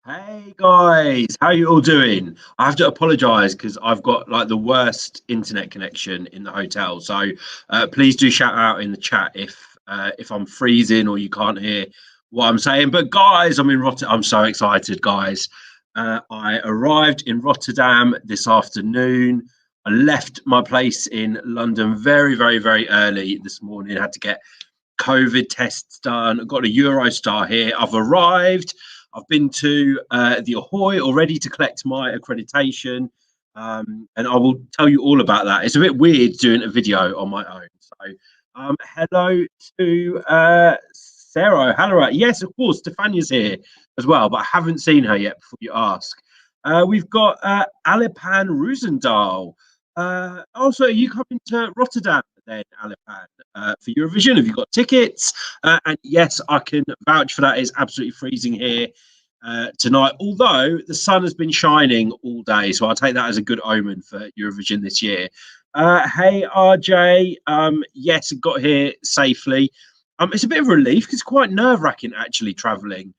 Hey guys, how you all doing? I have to apologize because I've got like the worst internet connection in the hotel. So please do shout out in the chat if I'm freezing or you can't hear what I'm saying. But guys, I'm in Rotterdam. I'm so excited, guys. I arrived in Rotterdam this afternoon. I left my place in London very, very, very early this morning. I had to get COVID tests done. I've got a Eurostar here. I've arrived. I've been to the Ahoy already to collect my accreditation. And I will tell you all about that. It's a bit weird doing a video on my own. So, hello to Sarah. Hello. Yes, of course, Stefania's here as well, but I haven't seen her yet before you ask. We've got Alipan Roosendaal. Also, are you coming to Rotterdam then, Alipan, for Eurovision? Have you got tickets? And yes, I can vouch for that. It's absolutely freezing here tonight, although the sun has been shining all day. So I'll take that as a good omen for Eurovision this year. Hey, RJ. Yes, got here safely. It's a bit of a relief because it's quite nerve wracking actually traveling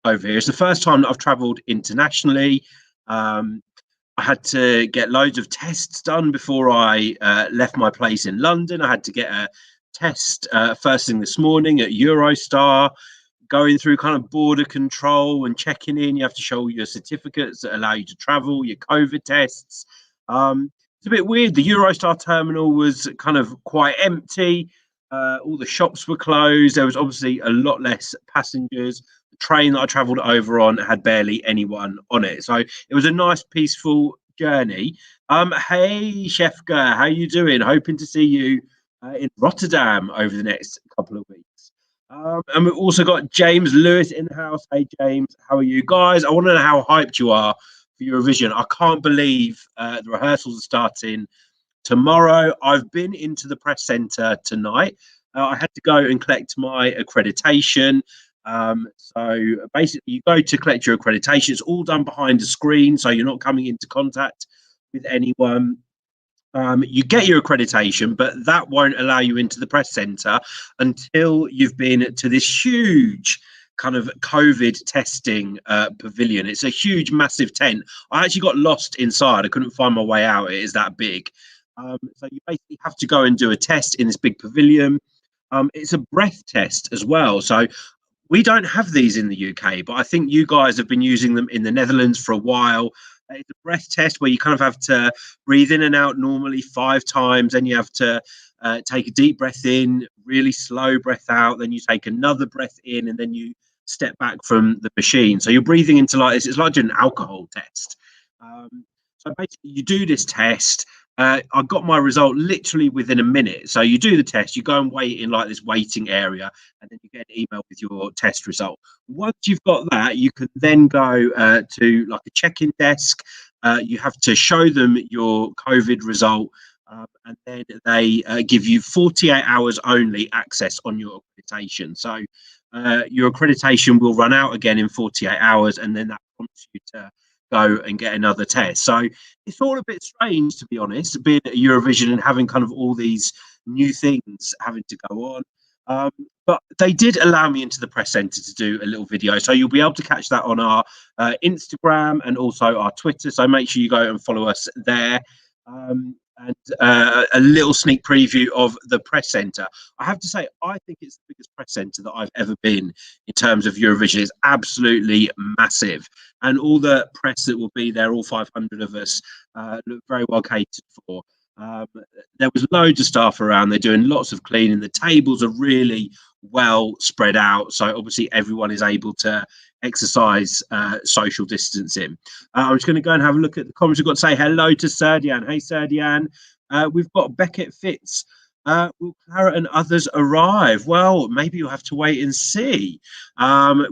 over here. It's the first time that I've traveled internationally. I had to get loads of tests done before I left my place in London. I had to get a test first thing this morning at Eurostar, going through kind of border control and checking in. You have to show your certificates that allow you to travel, your COVID tests. It's a bit weird. The Eurostar terminal was kind of quite empty. All the shops were closed. There was obviously a lot less passengers. The train that I travelled over on had barely anyone on it. So it was a nice, peaceful journey. Hey, Shefka, how you doing? Hoping to see you in Rotterdam over the next couple of weeks. And we've also got James Lewis in the house. Hey, James, how are you guys? I want to know how hyped you are for Eurovision. I can't believe the rehearsals are starting tomorrow. I've been into the press centre tonight. I had to go and collect my accreditation. So basically, you go to collect your accreditation. It's all done behind a screen, so you're not coming into contact with anyone. You get your accreditation, but that won't allow you into the press centre until you've been to this huge kind of COVID testing pavilion. It's a huge, massive tent. I actually got lost inside. I couldn't find my way out. It is that big. So you basically have to go and do a test in this big pavilion. It's a breath test as well. So we don't have these in the UK, but I think you guys have been using them in the Netherlands for a while. It's a breath test where you kind of have to breathe in and out normally 5 times, and you have to take a deep breath in, really slow breath out, then you take another breath in, and then you step back from the machine. So you're breathing into like this. It's like an alcohol test. So basically, you do this test. I got my result literally within a minute. So you do the test, you go and wait in like this waiting area, and then you get an email with your test result. Once you've got that, you can then go to like a check-in desk. You have to show them your COVID result, and then they give you 48 hours only access on your accreditation. So your accreditation will run out again in 48 hours, and then that prompts you to go and get another test. So it's all a bit strange, to be honest, being at Eurovision and having kind of all these new things having to go on. But they did allow me into the press centre to do a little video. So you'll be able to catch that on our Instagram and also our Twitter. So make sure you go and follow us there. And a little sneak preview of the press centre. I have to say, I think it's the biggest press centre that I've ever been in terms of Eurovision. It's absolutely massive. And all the press that will be there, all 500 of us, look very well catered for. There was loads of staff around. They're doing lots of cleaning. The tables are really well spread out. So obviously everyone is able to exercise social distancing. I'm just going to go and have a look at the comments. We've got to say hello to Serdian. Hey, Serdian. We've got Beckett Fitz. Will Clara and others arrive? Well, maybe you'll have to wait and see.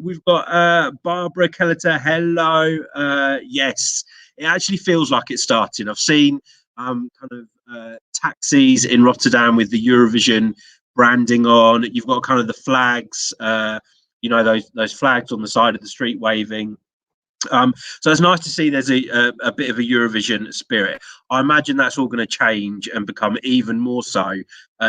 We've got Barbara Kelleter. Hello. Yes, it actually feels like it's starting. I've seen kind of taxis in Rotterdam with the Eurovision branding on. You've got kind of the flags, you know, those flags on the side of the street waving. So it's nice to see there's a bit of a Eurovision spirit. I imagine that's all going to change and become even more so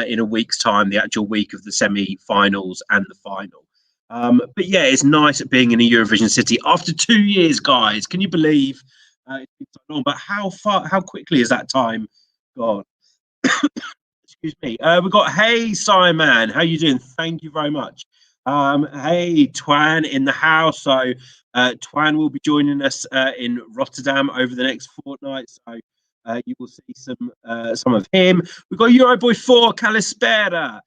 in a week's time, the actual week of the semi-finals and the final. But yeah, it's nice being in a Eurovision city after 2 years, guys. Can you believe it's been so long? But how quickly is that time gone? Excuse me. We've got Hey Simon, how you doing? Thank you very much. Hey Twan in the house. So Twan will be joining us in Rotterdam over the next fortnight. So you will see some of him. We've got Euroboy 4, Calispera.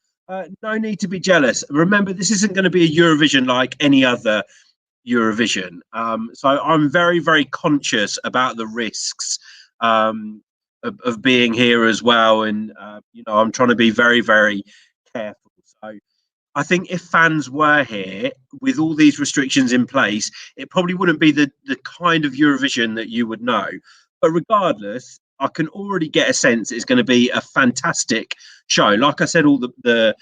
No need to be jealous. Remember, this isn't going to be a Eurovision like any other Eurovision. So I'm very, very conscious about the risks of being here as well. And, I'm trying to be very, very careful. So I think if fans were here with all these restrictions in place, it probably wouldn't be the kind of Eurovision that you would know. But regardless, I can already get a sense it's going to be a fantastic show. Like I said, all the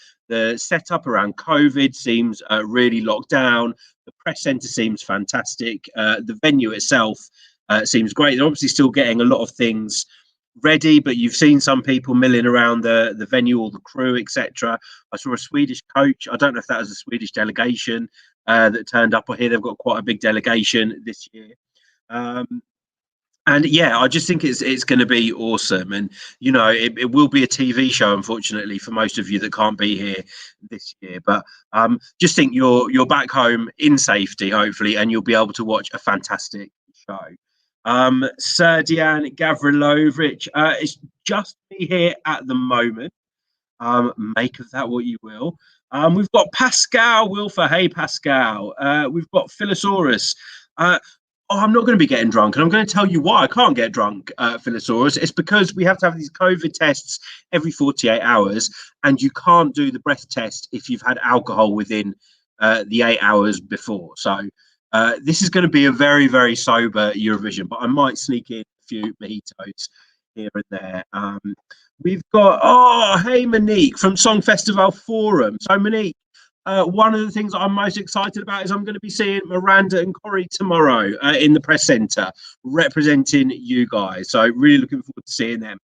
setup around COVID seems really locked down. The press centre seems fantastic. The venue itself seems great. They're obviously still getting a lot of things ready, but you've seen some people milling around the venue, all the crew, etc. I saw a Swedish coach. I don't know if that was a Swedish delegation that turned up. I hear they've got quite a big delegation this year. And yeah, I just think it's going to be awesome. And it will be a TV show, unfortunately, for most of you that can't be here this year. But just think you're back home in safety, hopefully, and you'll be able to watch a fantastic show. Serdian Gavrilovic, it's just me here at the moment. Make of that what you will. We've got Pascal Wilfer. Hey, Pascal. We've got Philosaurus. I'm not going to be getting drunk, and I'm going to tell you why I can't get drunk, Philosaurus. It's because we have to have these COVID tests every 48 hours, and you can't do the breath test if you've had alcohol within the 8 hours before. So this is going to be a very, very sober Eurovision, but I might sneak in a few mojitos here and there. We've got, hey, Monique from Song Festival Forum. So, Monique, one of the things I'm most excited about is I'm going to be seeing Miranda and Corey tomorrow in the press centre representing you guys. So really looking forward to seeing them.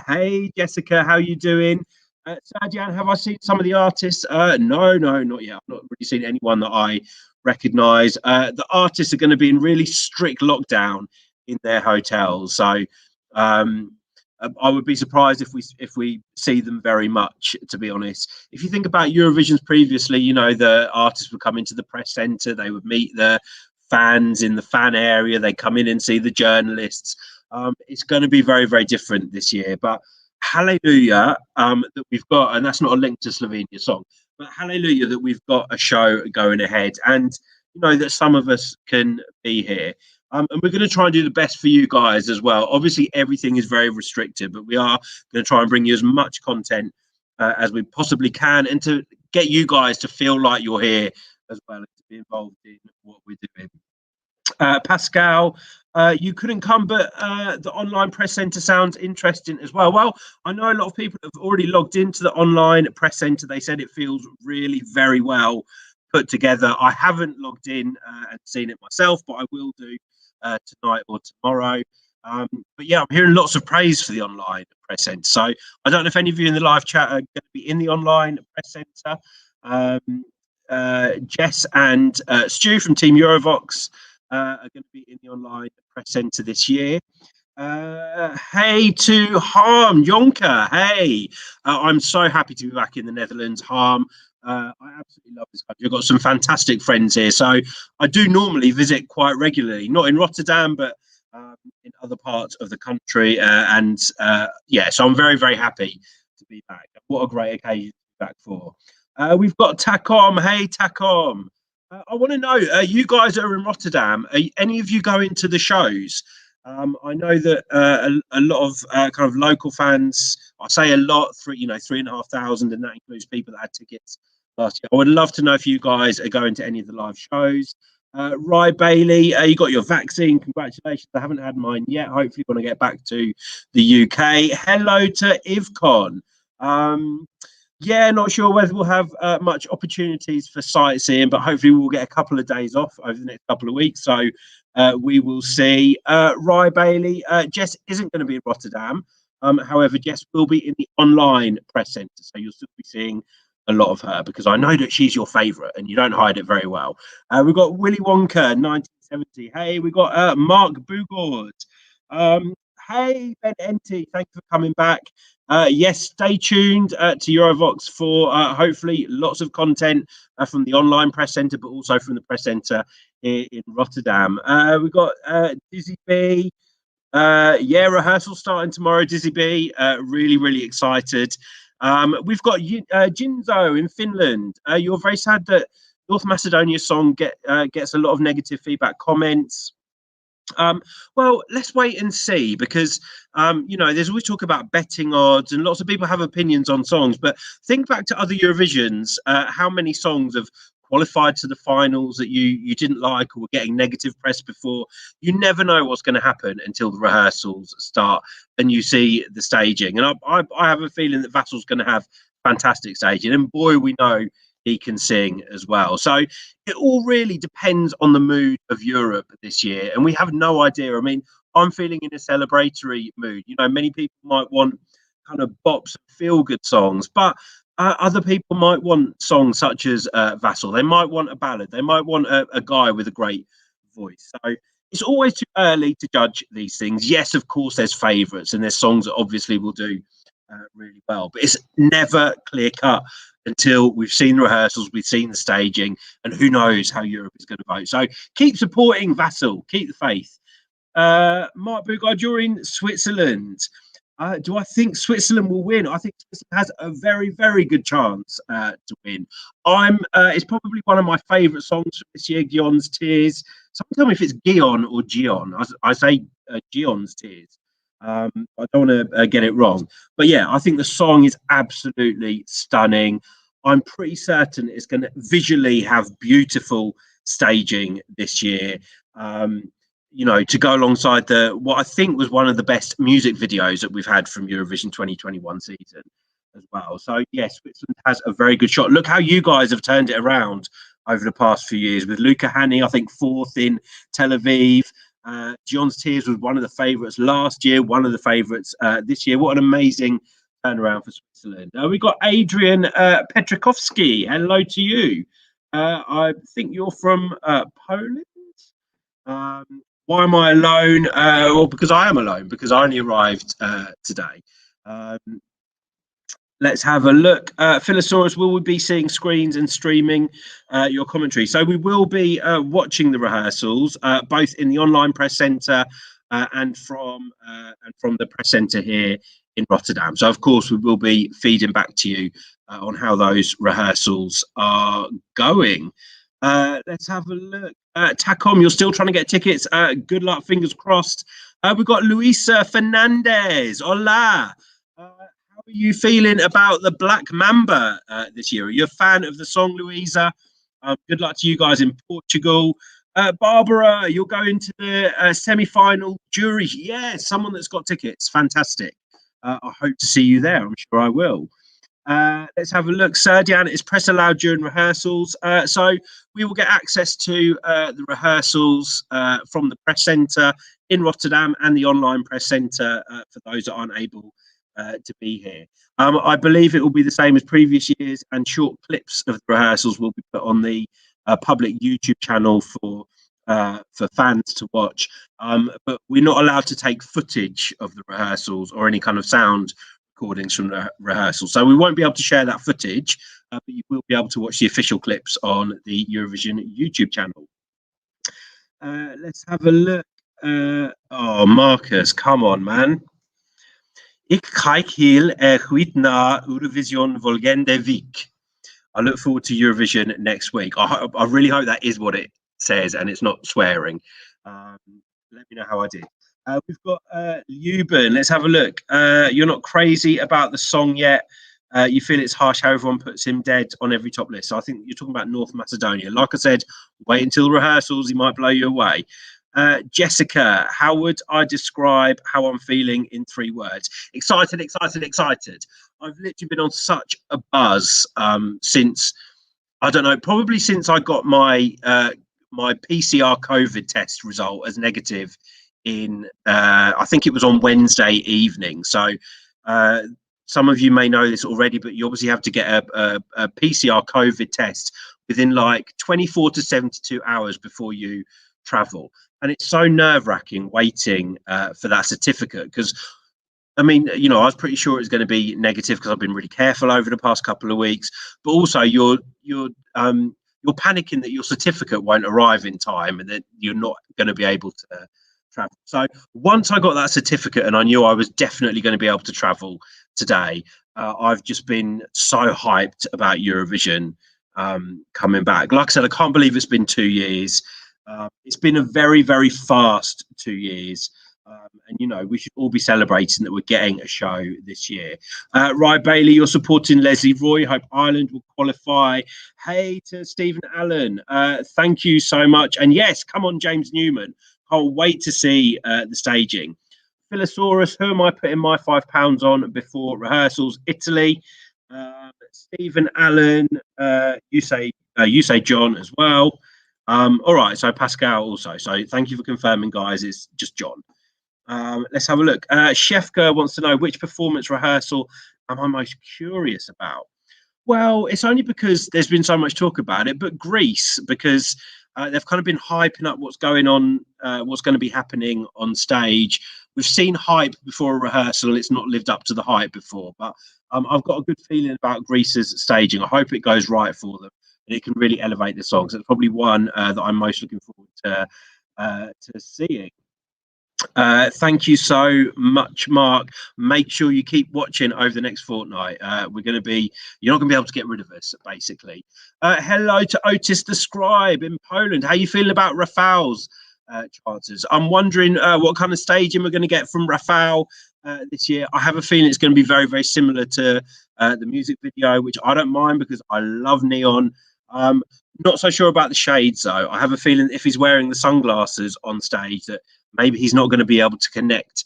Hey, Jessica, how you doing? Sadian, have I seen some of the artists? No, not yet. I've not really seen anyone that I recognise. The artists are going to be in really strict lockdown in their hotels. So I would be surprised if we see them very much, to be honest. If you think about Eurovisions previously, the artists would come into the press centre, they would meet the fans in the fan area, they come in and see the journalists. It's going to be very, very different this year. But hallelujah that we've got, and that's not a link to Slovenia song, but hallelujah that we've got a show going ahead, and that some of us can be here. And we're going to try and do the best for you guys as well. Obviously, everything is very restricted, but we are going to try and bring you as much content as we possibly can, and to get you guys to feel like you're here as well, and to be involved in what we're doing. Pascal, you couldn't come, but the online press centre sounds interesting as well. Well, I know a lot of people have already logged into the online press centre. They said it feels really very well put together. I haven't logged in and seen it myself, but I will do tonight or tomorrow. But yeah, I'm hearing lots of praise for the online press centre. So I don't know if any of you in the live chat are going to be in the online press centre. Jess and Stu from Team Eurovoxx are going to be in the online press centre this year. Hey to Harm, Jonker. Hey, I'm so happy to be back in the Netherlands, Harm. I absolutely love this country. I've got some fantastic friends here. So I do normally visit quite regularly, not in Rotterdam, but in other parts of the country. Yeah, so I'm very, very happy to be back. What a great occasion to be back for. We've got Takom. Hey, Takom. I want to know, you guys are in Rotterdam. Are any of you going to the shows? I know that a lot of kind of local fans, I say a lot, 3,500, and that includes people that had tickets last year. I would love to know if you guys are going to any of the live shows. Rye Bailey, you got your vaccine. Congratulations. I haven't had mine yet. Hopefully, when I get back to the UK. Hello to Ivcon. Yeah, not sure whether we'll have much opportunities for sightseeing, but hopefully we'll get a couple of days off over the next couple of weeks. So we will see. Rye Bailey, Jess isn't going to be in Rotterdam. However, Jess will be in the online press centre. So you'll still be seeing a lot of her because I know that she's your favourite and you don't hide it very well. We've got Willy Wonka, 1970. Hey, we got Mark Bugord. Hey, Ben Enty, thanks for coming back. Yes, stay tuned to Eurovoxx for hopefully lots of content from the online press centre, but also from the press centre here in Rotterdam. We've got Dizzy B. Yeah, rehearsal starting tomorrow, Dizzy B. Really, really excited. We've got Jinzo in Finland. You're very sad that North Macedonia's song gets a lot of negative feedback comments. Well, let's wait and see because there's always talk about betting odds and lots of people have opinions on songs, but think back to other Eurovisions. How many songs have qualified to the finals that you didn't like or were getting negative press before? You never know what's going to happen until the rehearsals start and you see the staging. And I have a feeling that Vassel's going to have fantastic staging, and boy, we know he can sing as well. So it all really depends on the mood of Europe this year, and we have no idea. I mean, I'm feeling in a celebratory mood. Many people might want kind of bops and feel-good songs, but other people might want songs such as Vassal. They might want a ballad. They might want a guy with a great voice. So it's always too early to judge these things. Yes, of course, there's favourites and there's songs that obviously will do really well, but it's never clear-cut until we've seen the rehearsals, we've seen the staging, and who knows how Europe is going to vote. So keep supporting Vassal, keep the faith. Mark Bugard, you're in Switzerland. Do I think Switzerland will win? I think Switzerland has a very, very good chance to win. It's probably one of my favourite songs this year, Gion's Tears. Someone tell me if it's Gion or Gion. I say Gion's Tears. I don't want to get it wrong. But yeah, I think the song is absolutely stunning. I'm pretty certain it's going to visually have beautiful staging this year. To go alongside what I think was one of the best music videos that we've had from Eurovision 2021 season as well. So yes, Switzerland has a very good shot. Look how you guys have turned it around over the past few years with Luca Hani, I think 4th in Tel Aviv. Gion's Tears was one of the favourites last year, one of the favourites this year. What an amazing turnaround for Switzerland. We've got Adrian Petrakovsky. Hello to you. I think you're from Poland. Why am I alone? Well, because I am alone, because I only arrived today. Let's have a look. Philosaurus, will we be seeing screens and streaming your commentary? So we will be watching the rehearsals, both in the online press centre and from the press centre here in Rotterdam. So of course we will be feeding back to you on how those rehearsals are going. Let's have a look. Tacom, you're still trying to get tickets. Good luck, fingers crossed. We've got Luisa Fernandez. Hola. How are you feeling about the Black Mamba this year? Are you a fan of the song, Louisa? Good luck to you guys in Portugal. Barbara, you're going to the semi-final jury. Yeah, someone that's got tickets. Fantastic. I hope to see you there. I'm sure I will. Let's have a look. Serdian is press allowed during rehearsals. So we will get access to the rehearsals from the press centre in Rotterdam and the online press centre for those that aren't able to be here. I believe it will be the same as previous years, and short clips of the rehearsals will be put on the public YouTube channel for fans to watch. But we're not allowed to take footage of the rehearsals or any kind of sound recordings from the rehearsal, so we won't be able to share that footage, but you will be able to watch the official clips on the Eurovision YouTube channel. Let's have a look. Oh, Marcus, come on, man. Ik kijk heel erg uit naar Eurovision volgende week. I look forward to Eurovision next week. I really hope that is what it says and it's not swearing. Let me know how I did. We've got Euban. Let's have a look. You're not crazy about the song yet. You feel it's harsh how everyone puts him dead on every top list. So I think you're talking about North Macedonia. Like I said, wait until the rehearsals. He might blow you away. Jessica, how would I describe how I'm feeling in 3 words? Excited, excited, excited. I've literally been on such a buzz since, I don't know, probably since I got my my PCR COVID test result as negative in, I think it was on Wednesday evening. So some of you may know this already, but you obviously have to get a PCR COVID test within like 24 to 72 hours before you travel. And it's so nerve-wracking waiting for that certificate, because I mean, you know, I was pretty sure it's going to be negative because I've been really careful over the past couple of weeks. But also, you're panicking that your certificate won't arrive in time and that you're not going to be able to travel. So once I got that certificate and I knew I was definitely going to be able to travel today, I've just been so hyped about Eurovision coming back. Like I said, I can't believe it's been 2 years. It's been a very, very fast 2 years. And, you know, we should all be celebrating that we're getting a show this year. Right, Bailey, you're supporting Leslie Roy. Hope Ireland will qualify. Hey to Stephen Allen. Thank you so much. And yes, come on, James Newman. Can't wait to see the staging. Philosaurus, who am I putting my £5 on before rehearsals? Italy. Stephen Allen, you say John as well. All right, so Pascal also. So thank you for confirming, guys. It's just John. Let's have a look. Shefka wants to know, which performance rehearsal am I most curious about? Well, it's only because there's been so much talk about it, but Greece, because they've kind of been hyping up what's going on, what's going to be happening on stage. We've seen hype before a rehearsal. It's not lived up to the hype before, but I've got a good feeling about Greece's staging. I hope it goes right for them and it can really elevate the songs. It's probably one that I'm most looking forward to seeing. Thank you so much, Mark. Make sure you keep watching over the next fortnight. You're not going to be able to get rid of us, basically. Hello to Otis the Scribe in Poland. How are you feeling about Rafał's chances? I'm wondering what kind of staging we're going to get from Rafał this year. I have a feeling it's going to be very, very similar to the music video, which I don't mind because I love neon. Not so sure about the shades, though. I have a feeling if he's wearing the sunglasses on stage that maybe he's not going to be able to connect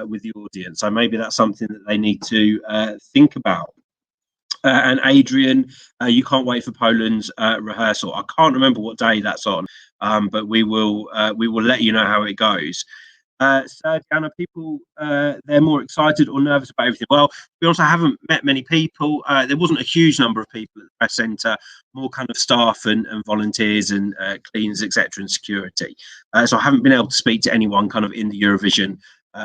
with the audience. So maybe that's something that they need to think about. And Adrian, you can't wait for Poland's rehearsal. I can't remember what day that's on, but we will let you know how it goes. Sergiana, people, they're more excited or nervous about everything. Well, to be honest, I haven't met many people. There wasn't a huge number of people at the press centre, more kind of staff and volunteers and cleaners, etc., and security. So I haven't been able to speak to anyone kind of in the Eurovision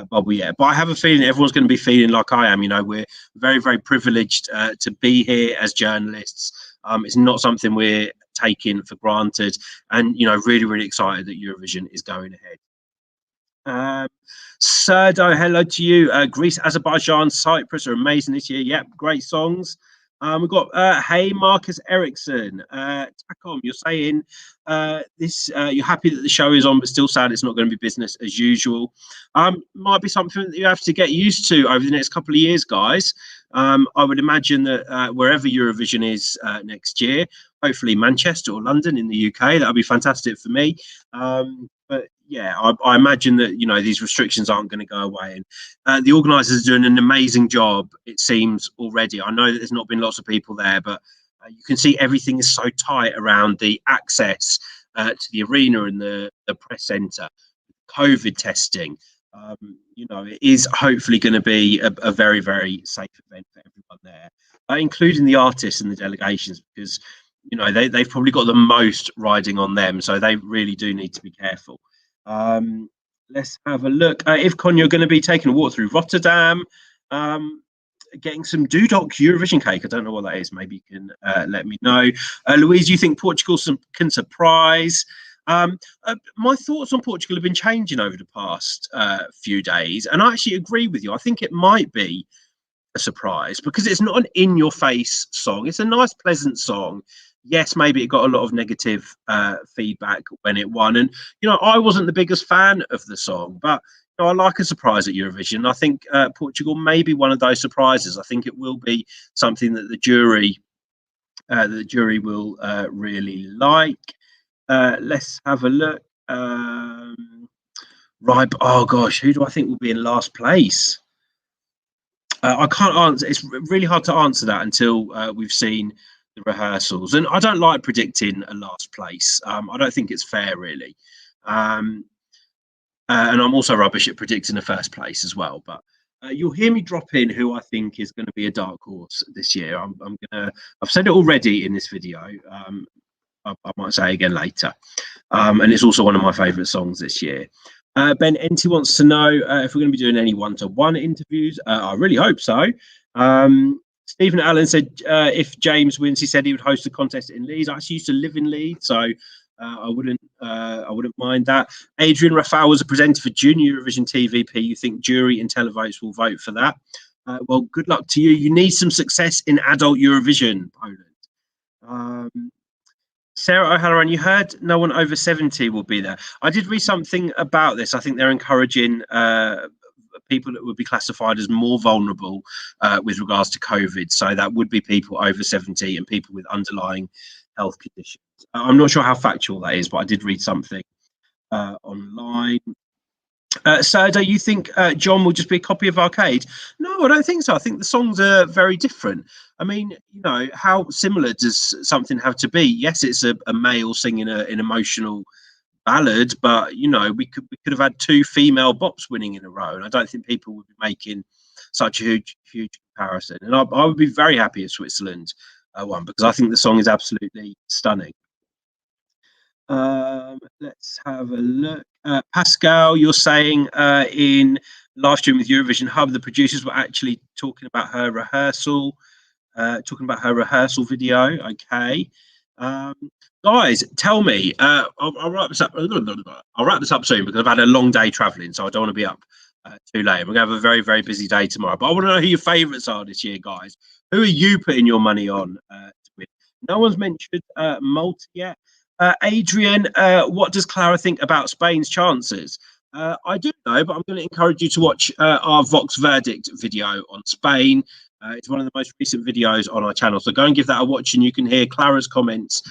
bubble yet. But I have a feeling everyone's going to be feeling like I am. You know, we're very, very privileged to be here as journalists. It's not something we're taking for granted, and you know, really, really excited that Eurovision is going ahead. Serdo, hello to you. Greece, Azerbaijan, Cyprus are amazing this year. Yep, great songs. We've got hey Marcus Ericsson. Takom, you're saying you're happy that the show is on, but still sad it's not going to be business as usual. Might be something that you have to get used to over the next couple of years, guys. I would imagine that wherever Eurovision is next year, hopefully Manchester or London in the UK, that would be fantastic for me. But yeah, I imagine that, you know, these restrictions aren't going to go away. And the organisers are doing an amazing job, it seems, already. I know that there's not been lots of people there, but you can see everything is so tight around the access to the arena and the press centre. COVID testing, you know, it is hopefully going to be a very, very safe event for everyone there, including the artists and the delegations, because, you know, they've probably got the most riding on them. So they really do need to be careful. Let's have a look. Ivcon, you're going to be taking a walk through Rotterdam, getting some Dudok Eurovision cake. I don't know what that is. Maybe you can let me know. Louise, you think Portugal can surprise? My thoughts on Portugal have been changing over the past few days, and I actually agree with you. I think it might be a surprise because it's not an in-your-face song. It's a nice, pleasant song. Yes, maybe it got a lot of negative feedback when it won. And, you know, I wasn't the biggest fan of the song, but you know, I like a surprise at Eurovision. I think Portugal may be one of those surprises. I think it will be something that the jury will really like. Let's have a look. Right. Oh, gosh, who do I think will be in last place? I can't answer. It's really hard to answer that until we've seen the rehearsals, and I don't like predicting a last place. I don't think it's fair, really, and I'm also rubbish at predicting the first place as well. But You'll hear me drop in who I think is going to be a dark horse this year. I've said it already in this video. I might say again later. And it's also one of my favourite songs this year. Ben Enty wants to know if we're going to be doing any one-to-one interviews. I really hope so. Stephen Allen said if James wins, he said he would host a contest in Leeds. I actually used to live in Leeds, so I wouldn't mind that. Adrian Rafal was a presenter for Junior Eurovision TVP. You think jury and televotes will vote for that? Well, good luck to you. You need some success in adult Eurovision, Poland. Sarah O'Halloran, you heard no one over 70 will be there. I did read something about this. I think they're encouraging people that would be classified as more vulnerable with regards to COVID. So that would be people over 70 and people with underlying health conditions. I'm not sure how factual that is, but I did read something online. Sergey, you think John will just be a copy of Arcade? No, I don't think so. I think the songs are very different. I mean, you know, how similar does something have to be? Yes, it's a male singing an emotional ballad, but you know, we could have had two female bops winning in a row, and I don't think people would be making such a huge comparison. And I would be very happy if Switzerland won, because I think the song is absolutely stunning. Let's have a look. Pascal, you're saying in live stream with Eurovision Hub, the producers were actually talking about her rehearsal video. Okay. Guys, tell me. I'll wrap this up. I'll wrap this up soon because I've had a long day traveling, so I don't want to be up too late. We're gonna have a very, very busy day tomorrow. But I want to know who your favourites are this year, guys. Who are you putting your money on to win? No one's mentioned Malta yet. Adrian, what does Clara think about Spain's chances? I do know, but I'm going to encourage you to watch our Vox Verdict video on Spain. It's one of the most recent videos on our channel, so go and give that a watch, and you can hear Clara's comments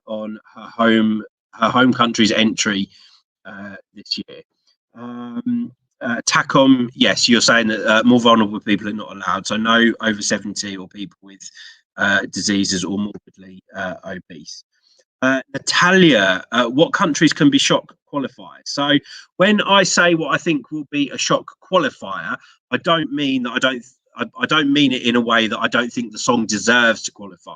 on her home country's entry this year. Tacom, yes, you're saying that more vulnerable people are not allowed, so no over 70 or people with diseases or morbidly obese. Natalia, what countries can be shock qualified? So when I say what I think will be a shock qualifier, I don't mean that I don't mean it in a way that I don't think the song deserves to qualify.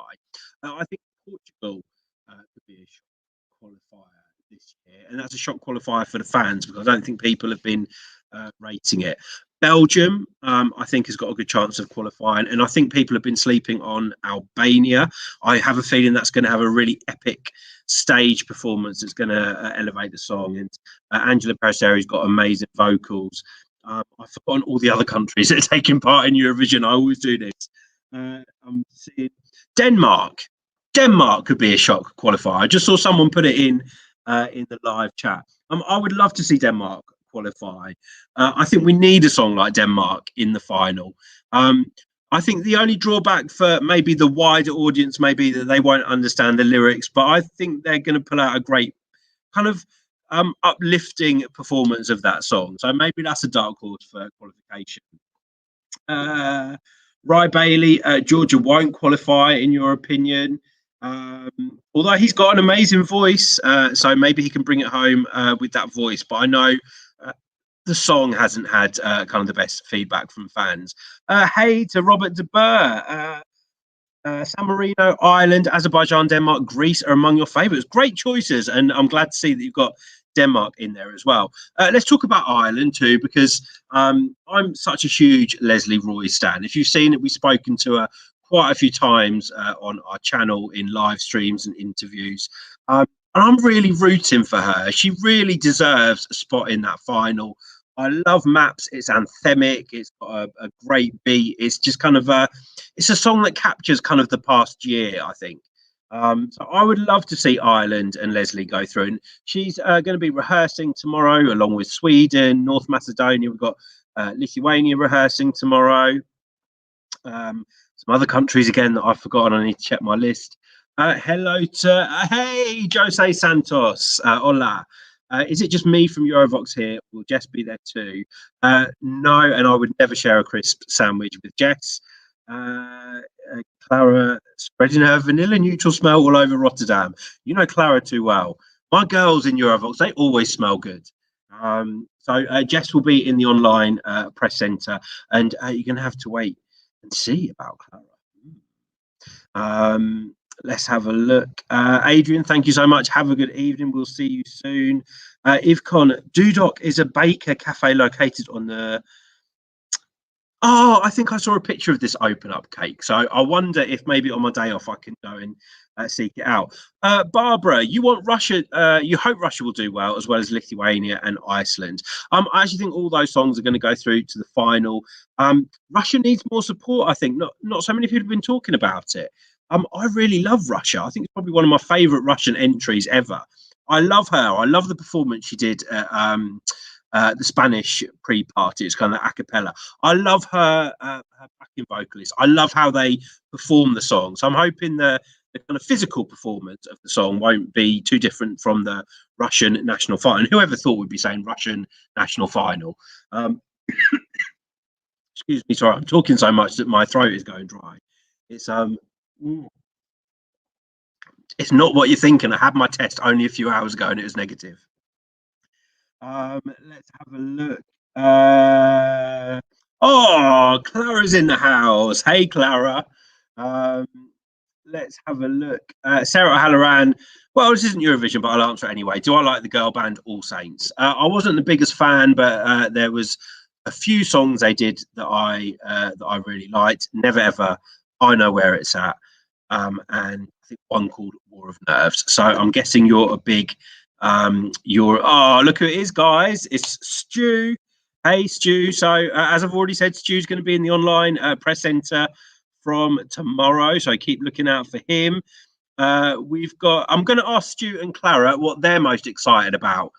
I think Portugal could be a shock qualifier this year, and that's a shock qualifier for the fans because I don't think people have been rating it. Belgium, I think, has got a good chance of qualifying, and I think people have been sleeping on Albania. I have a feeling that's going to have a really epic stage performance that's going to elevate the song, and Angela Perez-Sarri's got amazing vocals. I've forgotten all the other countries that are taking part in Eurovision. I always do this. I'm seeing Denmark. Denmark could be a shock qualifier. I just saw someone put it in the live chat. I would love to see Denmark qualify. I think we need a song like Denmark in the final. I think the only drawback for maybe the wider audience may be that they won't understand the lyrics, but I think they're going to pull out a great kind of uplifting performance of that song. So maybe that's a dark horse for qualification. Rye Bailey, Georgia won't qualify in your opinion. Although he's got an amazing voice, so maybe he can bring it home with that voice. But I know the song hasn't had kind of the best feedback from fans. Hey to Robert De Boer. San Marino, Ireland, Azerbaijan, Denmark, Greece are among your favourites. Great choices, and I'm glad to see that you've got Denmark in there as well. Let's talk about Ireland too, because I'm such a huge Leslie Roy stan. If you've seen it, we've spoken to her quite a few times on our channel in live streams and interviews. And I'm really rooting for her. She really deserves a spot in that final. I love Maps. It's anthemic. It's got a great beat. It's just kind of it's a song that captures kind of the past year, I think. So I would love to see Ireland and Leslie go through. And she's going to be rehearsing tomorrow along with Sweden, North Macedonia. We've got Lithuania rehearsing tomorrow. Some other countries again that I've forgotten. I need to check my list. Hello to hey Jose Santos. Hola. Is it just me from Eurovoxx here? Will Jess be there too? No, and I would never share a crisp sandwich with Jess. Clara spreading her vanilla neutral smell all over Rotterdam. You know Clara too well. My girls in Eurovoxx, they always smell good. So Jess will be in the online press centre, and you're going to have to wait and see about Clara. Let's have a look. Adrian, thank you so much. Have a good evening. We'll see you soon. Ivcon, Dudok is a baker cafe located on the... Oh, I think I saw a picture of this open up cake. So I wonder if maybe on my day off I can go and seek it out. Barbara, you want Russia? You hope Russia will do well, as well as Lithuania and Iceland. I actually think all those songs are going to go through to the final. Russia needs more support. I think not so many people have been talking about it. I really love Russia. I think it's probably one of my favourite Russian entries ever. I love her. I love the performance she did at the Spanish pre-party. It's kind of a cappella. I love her backing vocalist. I love how they perform the song. So I'm hoping the kind of physical performance of the song won't be too different from the Russian national final. And whoever thought we'd be saying Russian national final? Excuse me, sorry, I'm talking so much that my throat is going dry. It's not what you're thinking. I had my test only a few hours ago and it was negative. Let's have a look. Oh, Clara's in the house. Hey, Clara. Let's have a look. Sarah Halloran. Well, this isn't Eurovision, but I'll answer it anyway. Do I like the girl band All Saints? I wasn't the biggest fan, but there was a few songs they did that I really liked. Never Ever, I Know Where It's At, and I think one called War of Nerves. So I'm guessing you're a big oh, look who it is, guys. It's Stu. Hey, Stu. So as I've already said, Stu's going to be in the online press centre from tomorrow, so keep looking out for him. I'm going to ask Stu and Clara what they're most excited about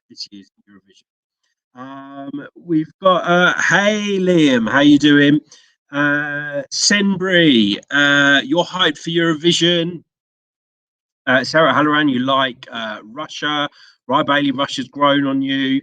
this year's Eurovision. We've got hey, Liam, how you doing? Senbri, you're hyped for Eurovision. Sarah Halloran, you like Russia. Rye Bailey, Russia's grown on you.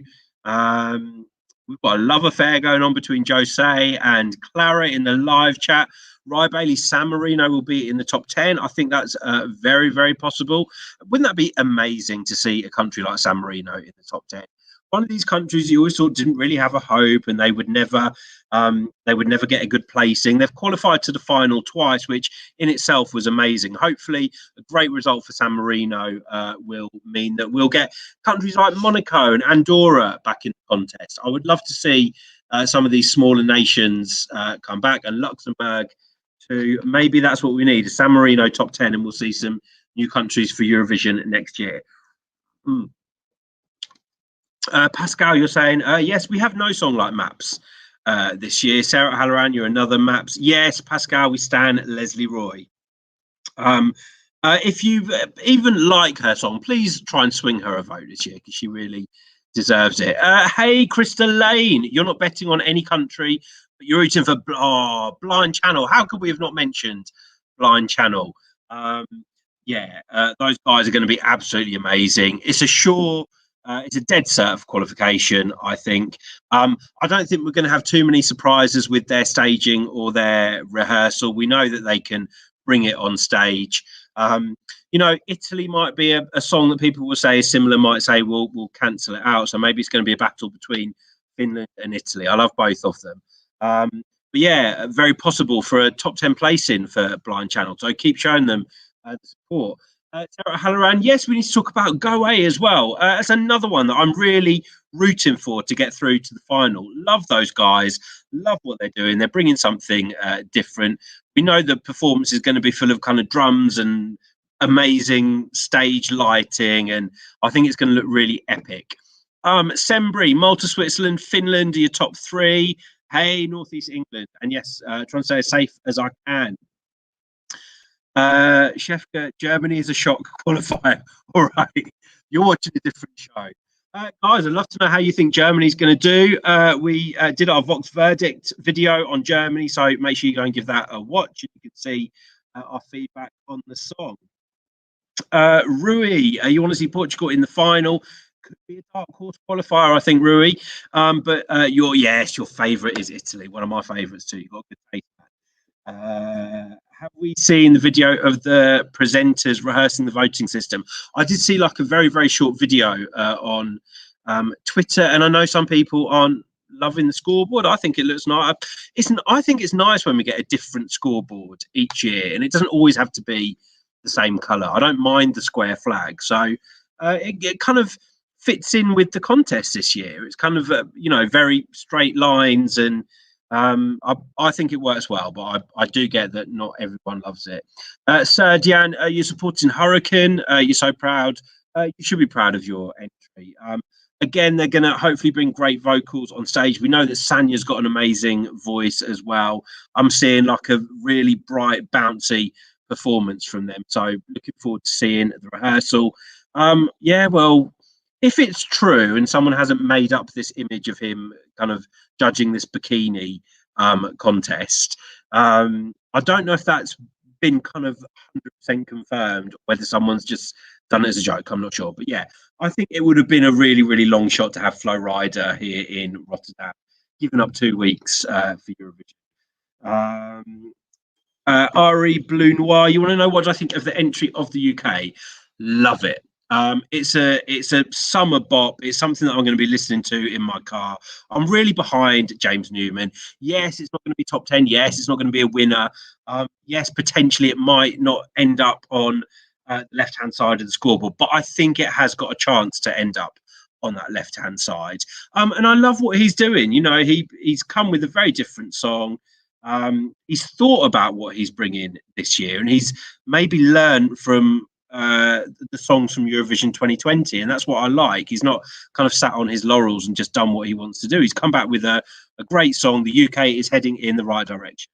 We've got a love affair going on between Jose and Clara in the live chat. Rye Bailey, San Marino will be in the top 10. I think that's very, very possible. Wouldn't that be amazing to see a country like San Marino in the top 10? One of these countries you always thought didn't really have a hope, and they would never get a good placing. They've qualified to the final twice, which in itself was amazing. Hopefully, a great result for San Marino will mean that we'll get countries like Monaco and Andorra back in the contest. I would love to see some of these smaller nations come back, and Luxembourg too. Maybe that's what we need, a San Marino top 10, and we'll see some new countries for Eurovision next year. Pascal, you're saying, yes, we have no song like Maps this year. Sarah Halloran, you're another Maps. Yes, Pascal, we stand Leslie Roy. If you even like her song, please try and swing her a vote this year because she really deserves it. Hey, Krista Lane, you're not betting on any country, but you're rooting for Blind Channel. How could we have not mentioned Blind Channel? Yeah, those guys are going to be absolutely amazing. It's a dead cert of qualification, I think. I don't think we're going to have too many surprises with their staging or their rehearsal. We know that they can bring it on stage. Italy might be a song that people will say is similar, might say we'll cancel it out. So maybe it's going to be a battle between Finland and Italy. I love both of them. But yeah, very possible for a top 10 placing for Blind Channel. So keep showing them the support. Sarah Halloran, yes, we need to talk about Go A as well. That's another one that I'm really rooting for to get through to the final. Love those guys, love what they're doing. They're bringing something different. We know the performance is going to be full of kind of drums and amazing stage lighting, and I think it's going to look really epic. Sembri, Malta, Switzerland, Finland are your top 3. Hey, Northeast England, and yes, trying to stay as safe as I can. Shefka, Germany is a shock qualifier. All right, you're watching a different show. Guys, I'd love to know how you think Germany's going to do. We did our Vox Verdict video on Germany, so make sure you go and give that a watch. You can see our feedback on the song. Rui, you want to see Portugal in the final? Could be a dark horse qualifier, I think, Rui. But your favourite is Italy. One of my favourites too. You've got a good taste. Have we seen the video of the presenters rehearsing the voting system? I did see like a very, very short video on Twitter, and I know some people aren't loving the scoreboard. I think it looks nice. I think it's nice when we get a different scoreboard each year, and it doesn't always have to be the same colour. I don't mind the square flag, so it kind of fits in with the contest this year. It's kind of very straight lines, and I think it works well. But I do get that not everyone loves it. Sir Diane, you're supporting Hurricane. You're so proud. You should be proud of your entry. Again, they're going to hopefully bring great vocals on stage. We know that Sanya's got an amazing voice as well. I'm seeing like a really bright, bouncy performance from them. So looking forward to seeing the rehearsal. Yeah, well, if it's true and someone hasn't made up this image of him kind of judging this bikini contest, I don't know if that's been kind of 100% confirmed, whether someone's just done it as a joke. I'm not sure, but yeah, I think it would have been a really, really long shot to have Flo Rida here in Rotterdam, given up 2 weeks for Eurovision. Ari Blue Noir, you want to know what I think of the entry of the UK? Love it. It's a summer bop. It's something that I'm going to be listening to in my car. I'm really behind James Newman. Yes, it's not going to be top 10. Yes, it's not going to be a winner. Yes, potentially it might not end up on the left-hand side of the scoreboard, but I think it has got a chance to end up on that left-hand side. And I love what he's doing. You know, he's come with a very different song. He's thought about what he's bringing this year, and he's maybe learned from the songs from Eurovision 2020, and that's what I like. He's not kind of sat on his laurels and just done what he wants to do. He's come back with a great song. The UK is heading in the right direction.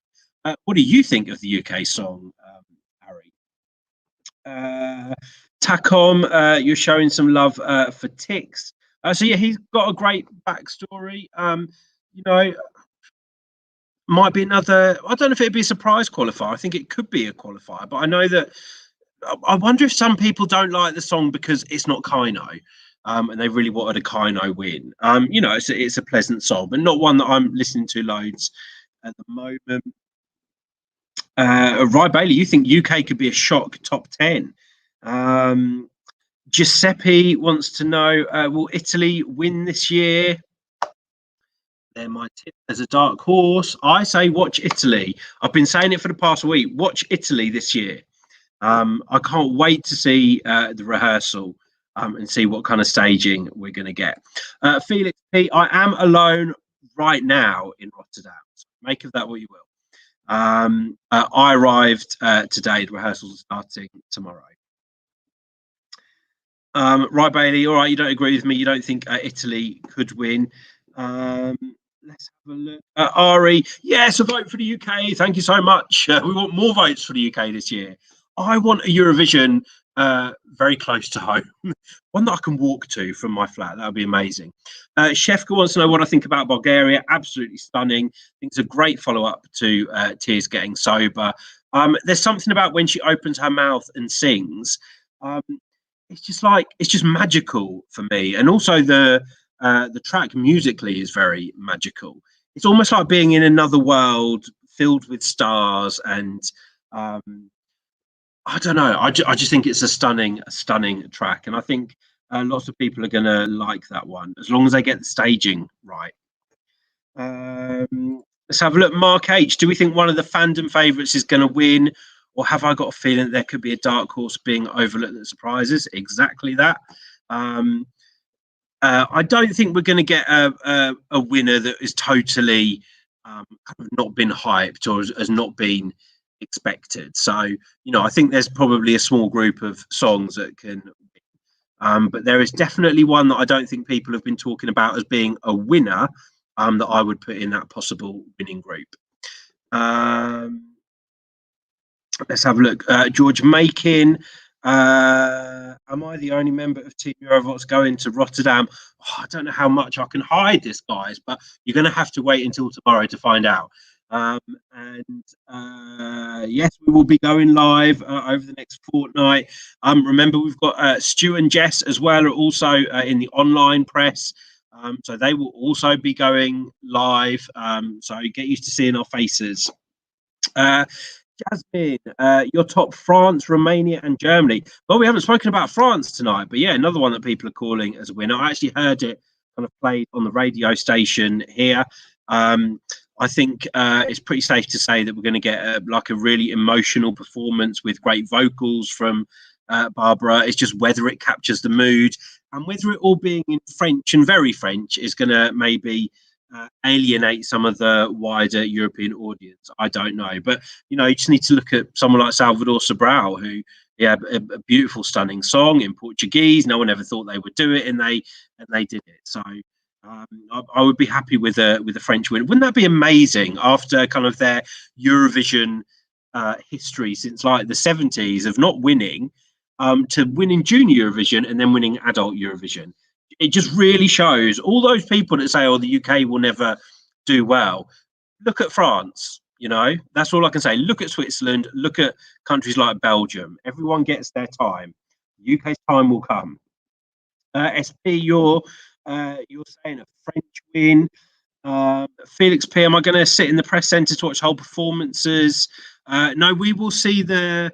What do you think of the UK song, Harry? Takom, you're showing some love for Tix. So yeah, he's got a great backstory. You know, might be another. I don't know if it'd be a surprise qualifier. I think it could be a qualifier, but I know that. I wonder if some people don't like the song because it's not Kaino, and they really wanted a Kaino win. You know, it's a pleasant song, but not one that I'm listening to loads at the moment. Rye Bailey, you think UK could be a shock top 10? Giuseppe wants to know, will Italy win this year? They're my tip as a dark horse. I say watch Italy. I've been saying it for the past week. Watch Italy this year. I can't wait to see the rehearsal and see what kind of staging we're going to get. Felix P, I am alone right now in Rotterdam. So make of that what you will. I arrived today. The rehearsals are starting tomorrow. Right, Bailey. All right, you don't agree with me. You don't think Italy could win. Let's have a look. Ari, yes, a vote for the UK. Thank you so much. We want more votes for the UK this year. I want a Eurovision very close to home, one that I can walk to from my flat. That would be amazing. Shefka wants to know what I think about Bulgaria. Absolutely stunning. I think it's a great follow-up to Tears Getting Sober. There's something about when she opens her mouth and sings. It's just magical for me. And also the track musically is very magical. It's almost like being in another world filled with stars and I don't know. I just think it's a stunning track, and I think lots of people are going to like that one as long as they get the staging right. Let's have a look. Mark H. Do we think one of the fandom favourites is going to win, or have I got a feeling that there could be a dark horse being overlooked that surprises? Exactly that. I don't think we're going to get a winner that is totally kind of not been hyped or has not been expected. So, you know, I think there's probably a small group of songs that can but there is definitely one that I don't think people have been talking about as being a winner that I would put in that possible winning group. Let's have a look. George Makin, am I the only member of Team Eurovoxx going to Rotterdam? Oh, I don't know how much I can hide this, guys, but you're going to have to wait until tomorrow to find out. Yes, we will be going live over the next fortnight. Remember, we've got Stu and Jess as well, are also in the online press. So they will also be going live. So get used to seeing our faces. Jasmine, your top France, Romania, and Germany. Well, we haven't spoken about France tonight, but yeah, another one that people are calling as a winner. I actually heard it kind of played on the radio station here. I think it's pretty safe to say that we're going to get like a really emotional performance with great vocals from Barbara. It's just whether it captures the mood and whether it all being in French and very French is going to maybe alienate some of the wider European audience. I don't know, but you know, you just need to look at someone like Salvador Sobral, who a beautiful, stunning song in Portuguese. No one ever thought they would do it, and they did it. So I would be happy with a French win. Wouldn't that be amazing after kind of their Eurovision history since like the 70s of not winning, to winning Junior Eurovision and then winning Adult Eurovision? It just really shows all those people that say, oh, the UK will never do well. Look at France, you know, that's all I can say. Look at Switzerland, look at countries like Belgium. Everyone gets their time. UK's time will come. SP, you're saying a French win. Felix P, am I going to sit in the press centre to watch whole performances? No, we will see the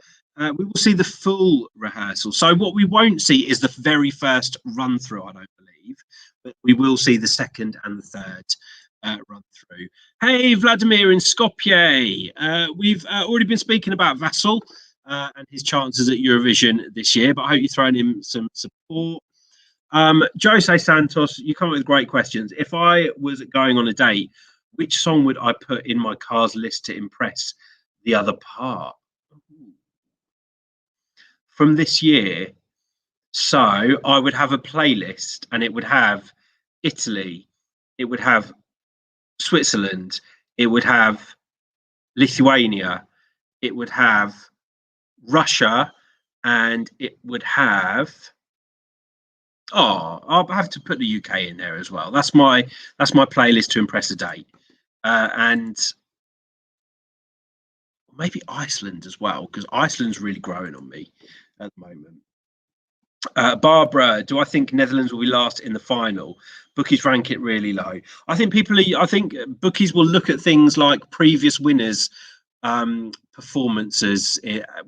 full rehearsal. So what we won't see is the very first run through, I don't believe, but we will see the second and the third run through. Hey, Vladimir in Skopje. We've already been speaking about Vassal and his chances at Eurovision this year, but I hope you're throwing him some support. Jose Santos, you come up with great questions. If I was going on a date, which song would I put in my car's list to impress the other part from this year? So I would have a playlist, and it would have Italy, it would have Switzerland, it would have Lithuania, it would have Russia, and it would have, oh, I'll have to put the UK in there as well. That's my playlist to impress a date. And maybe Iceland as well, because Iceland's really growing on me at the moment. Barbara, do I think Netherlands will be last in the final? Bookies rank it really low. I think bookies will look at things like previous winners' performances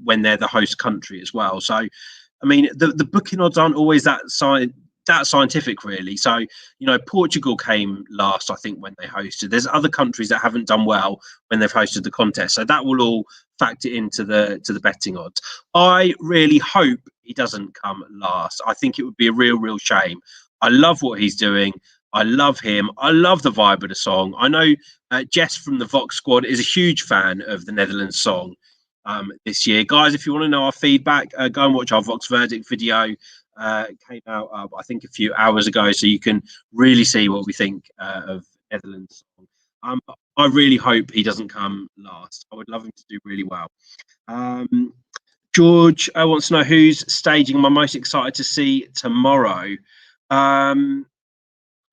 when they're the host country as well. So, I mean, the booking odds aren't always that scientific, really. So, you know, Portugal came last, I think, when they hosted. There's other countries that haven't done well when they've hosted the contest. So that will all factor into the betting odds. I really hope he doesn't come last. I think it would be a real shame. I love what he's doing. I love him. I love the vibe of the song. I know Jess from the Vox squad is a huge fan of the Netherlands song this year. Guys, if you want to know our feedback, go and watch our Vox Verdict video. Came out, I think, a few hours ago, so you can really see what we think of Netherlands song. I really hope he doesn't come last. I would love him to do really well. George wants to know who's staging. Am I most excited to see tomorrow? I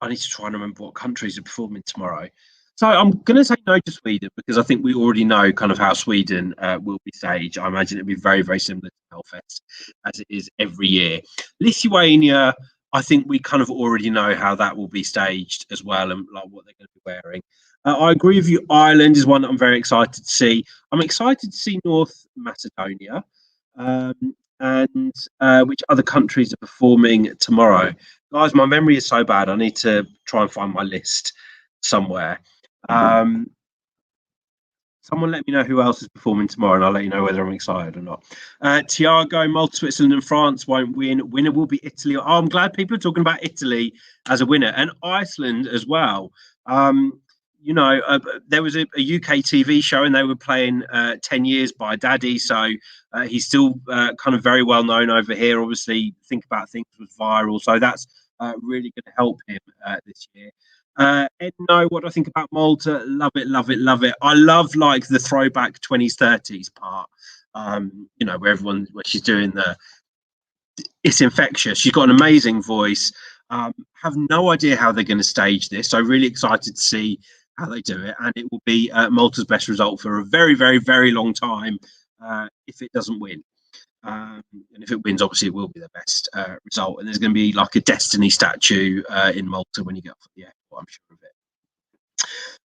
need to try and remember what countries are performing tomorrow. So I'm going to say no to Sweden, because I think we already know kind of how Sweden will be staged. I imagine it'll be very similar to Hellfest, as it is every year. Lithuania, I think we kind of already know how that will be staged as well, and like what they're going to be wearing. I agree with you. Ireland is one that I'm very excited to see. I'm excited to see North Macedonia. And which other countries are performing tomorrow? Guys, my memory is so bad. I need to try and find my list somewhere. Someone let me know who else is performing tomorrow, and I'll let you know whether I'm excited or not. Tiago, Malta, Switzerland, and France won't win. Winner will be Italy. Oh, I'm glad people are talking about Italy as a winner, and Iceland as well. You know, there was a UK TV show, and they were playing 10 Years by Daddy. So he's still kind of very well known over here. Obviously, Think About Things was viral. So that's really going to help him this year. Edno, what do I think about Malta? Love it. I love like the throwback 20s, 30s part. You know, where she's doing it's infectious. She's got an amazing voice. Have no idea how they're going to stage this. So really excited to see how they do it, and it will be Malta's best result for a very long time if it doesn't win. And if it wins, obviously it will be the best result, and there's going to be like a destiny statue in Malta when you get off at the airport, I'm sure of it.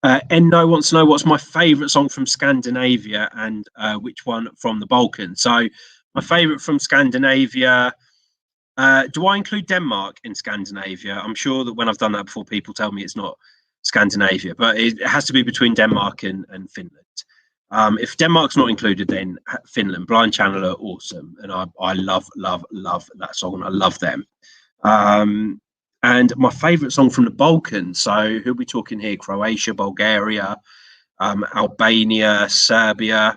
Enno wants to know what's my favourite song from Scandinavia and which one from the Balkans. So my favourite from Scandinavia. Do I include Denmark in Scandinavia? I'm sure that when I've done that before, people tell me it's not Scandinavia, but it has to be between Denmark and Finland. If Denmark's not included, then Finland. Blind Channel are awesome, and I love that song, and I love them. And my favourite song from the Balkans. So who are we talking here? Croatia, Bulgaria, Albania, Serbia.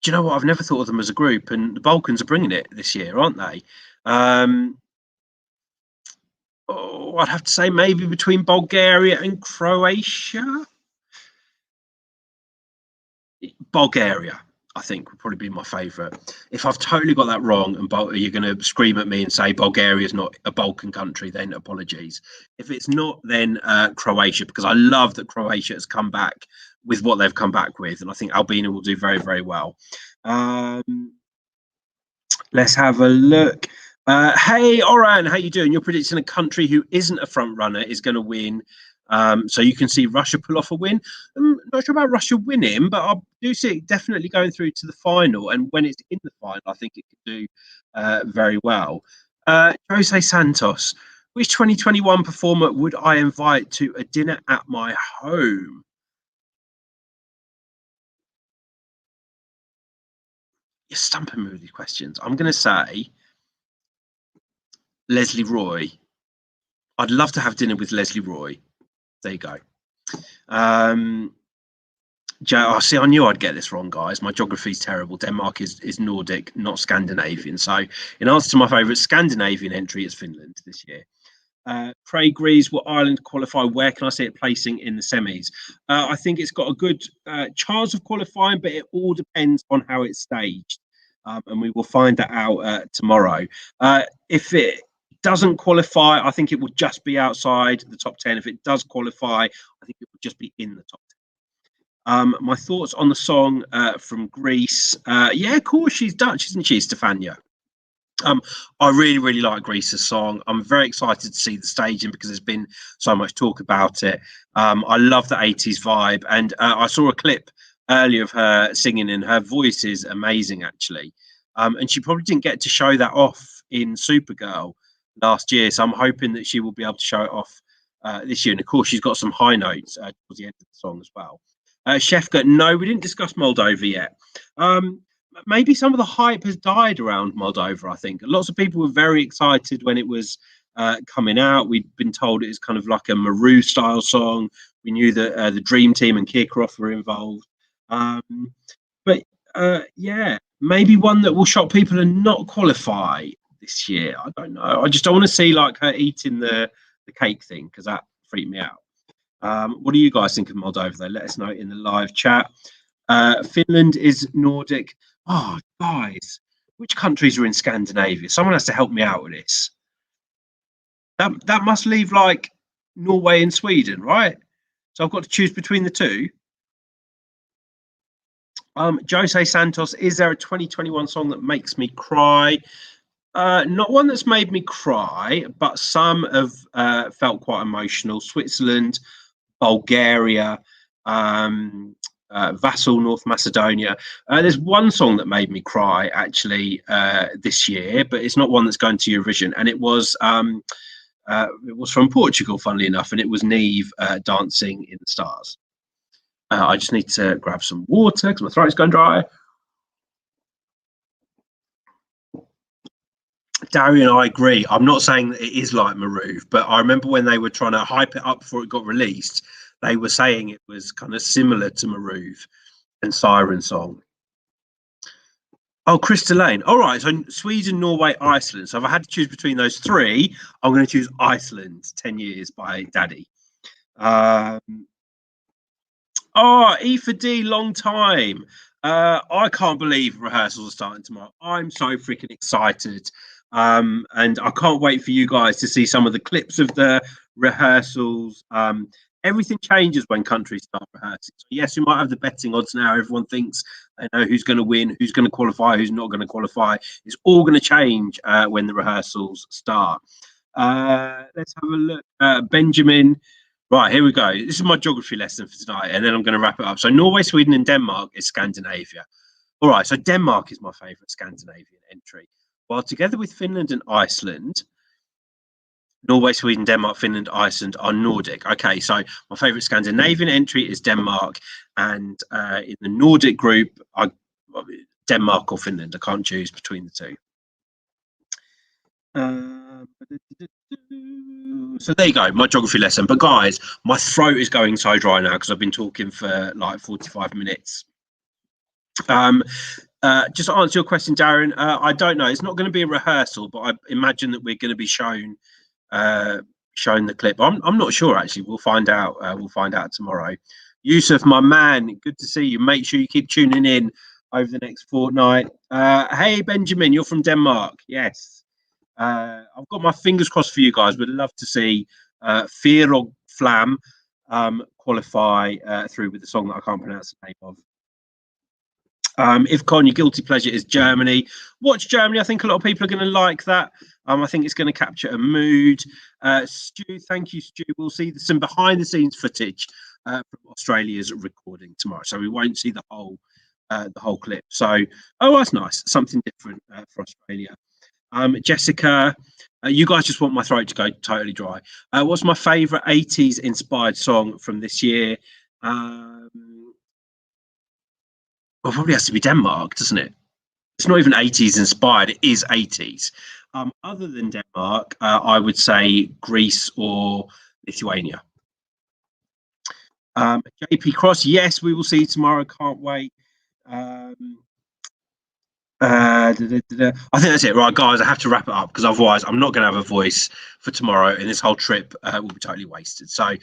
Do you know what? I've never thought of them as a group, and the Balkans are bringing it this year, aren't they? I'd have to say maybe between Bulgaria and Croatia. Bulgaria, I think, would probably be my favourite. If I've totally got that wrong and you're going to scream at me and say Bulgaria is not a Balkan country, then apologies. If it's not, then Croatia, because I love that Croatia has come back with what they've come back with, and I think Albania will do very, very well. Let's have a look. Hey, Oran, how you doing? You're predicting a country who isn't a front runner is going to win. So you can see Russia pull off a win. I'm not sure about Russia winning, but I do see it definitely going through to the final. And when it's in the final, I think it could do very well. Jose Santos, which 2021 performer would I invite to a dinner at my home? You're stumping me with these questions. I'm going to say Leslie Roy. I'd love to have dinner with Leslie Roy. There you go. Joe, see, I knew I'd get this wrong, guys. My geography's terrible. Denmark is Nordic, not Scandinavian. So, in answer to my favourite Scandinavian entry, is Finland this year. Craig Rees, will Ireland qualify? Where can I see it placing in the semis? I think it's got a good chance of qualifying, but it all depends on how it's staged. And we will find that out tomorrow. If it doesn't qualify, I think it will just be outside the top 10. If it does qualify, I think it will just be in the top 10. My thoughts on the song from Greece. Yeah, of course, she's Dutch, isn't she, Stefania? I really, really like Greece's song. I'm very excited to see the staging because there's been so much talk about it. I love the 80s vibe, and I saw a clip earlier of her singing, and her voice is amazing, actually. And she probably didn't get to show that off in Supergirl last year, so I'm hoping that she will be able to show it off this year. And of course, she's got some high notes towards the end of the song as well. Shefka, no, we didn't discuss Moldova yet. Maybe some of the hype has died around Moldova, I think. Lots of people were very excited when it was coming out. We'd been told it was kind of like a Maru style song. We knew that the Dream Team and Kirkorov were involved. But yeah, maybe one that will shock people and not qualify this year. I don't know. I just don't want to see like her eating the cake thing, because that freaked me out. What do you guys think of Moldova, though? Let us know in the live chat. Finland is Nordic. Oh, guys, which countries are in Scandinavia? Someone has to help me out with this. That must leave like Norway and Sweden, right? So I've got to choose between the two. Jose Santos, is there a 2021 song that makes me cry? Not one that's made me cry, but some have felt quite emotional. Switzerland, Bulgaria, Vassal, North Macedonia. There's one song that made me cry actually this year, but it's not one that's going to Eurovision, and it was from Portugal, funnily enough, and it was Neve, Dancing in the Stars. I just need to grab some water because my throat's going dry. Darian, I agree. I'm not saying that it is like Maroon, but I remember when they were trying to hype it up before it got released, they were saying it was kind of similar to Maroon and Siren Song. Oh, Krista Lane. All right, so Sweden, Norway, Iceland. So if I had to choose between those three, I'm going to choose Iceland, 10 Years by Daddy. Oh, E for D, long time. I can't believe rehearsals are starting tomorrow. I'm so freaking excited. And I can't wait for you guys to see some of the clips of the rehearsals. Everything changes when countries start rehearsing. So yes, we might have the betting odds now. Everyone thinks they know who's going to win, who's going to qualify, who's not going to qualify. It's all going to change when the rehearsals start. Let's have a look. Benjamin. Right, here we go. This is my geography lesson for tonight, and then I'm going to wrap it up. So Norway, Sweden, and Denmark is Scandinavia. All right, so Denmark is my favourite Scandinavian entry. While together with Finland and Iceland, Norway, Sweden, Denmark, Finland, Iceland are Nordic. Okay, so my favourite Scandinavian entry is Denmark, and in the Nordic group, Denmark or Finland. I can't choose between the two. So there you go, my geography lesson. But guys, my throat is going so dry now because I've been talking for like 45 minutes. Just to answer your question, Darren, I don't know. It's not going to be a rehearsal, but I imagine that we're going to be shown the clip. I'm not sure actually. We'll find out. We'll find out tomorrow. Yusuf, my man, good to see you. Make sure you keep tuning in over the next fortnight. Hey Benjamin, you're from Denmark. Yes. I've got my fingers crossed for you guys. Would love to see Fear og Flam qualify through with the song that I can't pronounce the name of. If Con, your guilty pleasure is Germany, watch Germany. I think a lot of people are going to like that. I think it's going to capture a mood. Stu, thank you, Stu. We'll see some behind the scenes footage from Australia's recording tomorrow, so we won't see the whole clip. So, oh, that's nice. Something different for Australia. Jessica, you guys just want my throat to go totally dry. What's my favourite 80s inspired song from this year? Well, probably has to be Denmark, doesn't it? It's not even 80s inspired, it is 80s. Other than Denmark, I would say Greece or Lithuania. JP Cross, yes, we will see you tomorrow. Can't wait. I think that's it, right, guys? I have to wrap it up because otherwise I'm not going to have a voice for tomorrow, and this whole trip will be totally wasted. So,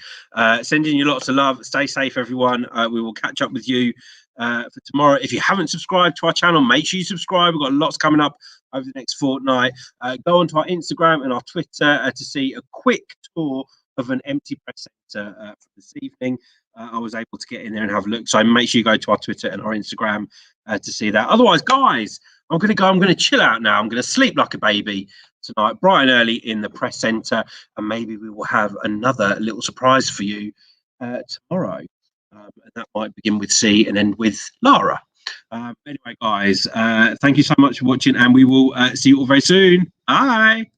sending you lots of love. Stay safe, everyone. We will catch up with you for tomorrow. If you haven't subscribed to our channel, make sure you subscribe. We've got lots coming up over the next fortnight. Go onto our Instagram and our Twitter to see a quick tour of an empty press centre for this evening. I was able to get in there and have a look. So make sure you go to our Twitter and our Instagram to see that. Otherwise, guys, I'm going to chill out now. I'm going to sleep like a baby tonight, bright and early in the press centre. And maybe we will have another little surprise for you tomorrow. And that might begin with C and end with Lara. Anyway, guys, thank you so much for watching, and we will see you all very soon. Bye.